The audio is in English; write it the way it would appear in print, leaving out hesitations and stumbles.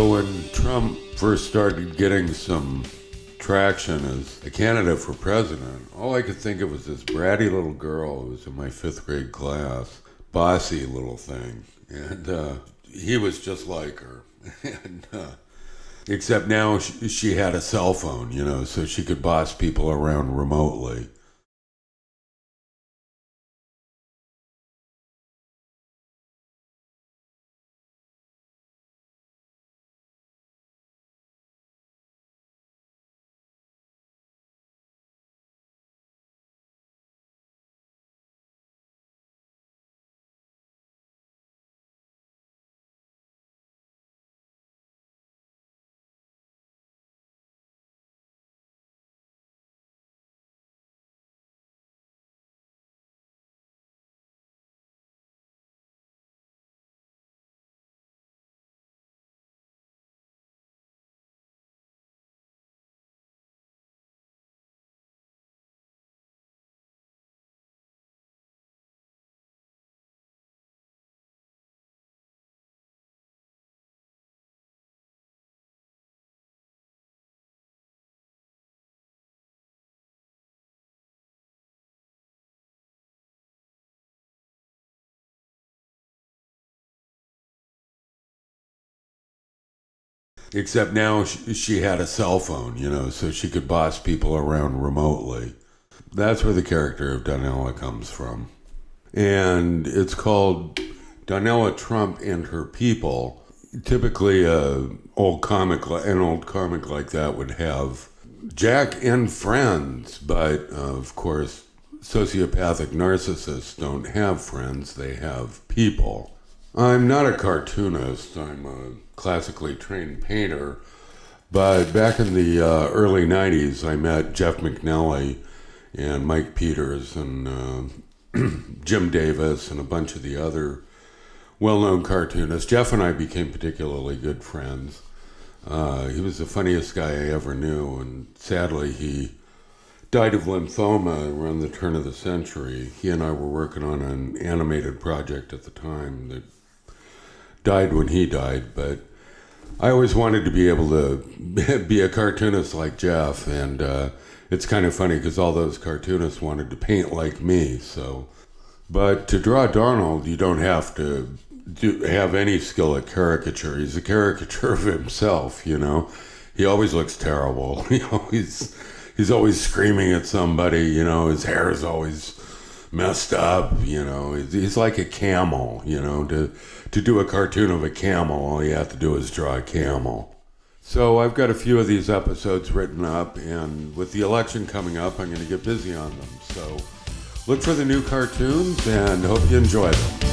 So when Trump first started getting some traction as a candidate for president, all I could think of was this bratty little girl who was in my fifth grade class, bossy little thing. And he was just like her. and Except now she had a cell phone, so she could boss people around remotely. Except now she had a cell phone, so she could boss people around remotely. That's where the character of Donella comes from. And it's called Donella Trump and Her People. Typically, an old comic like that would have Jack and friends, but of course, sociopathic narcissists don't have friends, they have people. I'm not a cartoonist, I'm a classically trained painter, but back in the early 90s, I met Jeff McNally and Mike Peters and Jim Davis and a bunch of the other well-known cartoonists. Jeff and I became particularly good friends. He was the funniest guy I ever knew, and sadly he died of lymphoma around the turn of the century. He and I were working on an animated project at the time that died when he died, but I always wanted to be able to be a cartoonist like Jeff, and it's kind of funny because all those cartoonists wanted to paint like me. But to draw Donald, you don't have to have any skill at caricature. He's a caricature of himself, He always looks terrible. He's always screaming at somebody, his hair is always messed up, He's like a camel, To do a cartoon of a camel, all you have to do is draw a camel. So I've got a few of these episodes written up, and with the election coming up, I'm going to get busy on them. So look for the new cartoons and hope you enjoy them.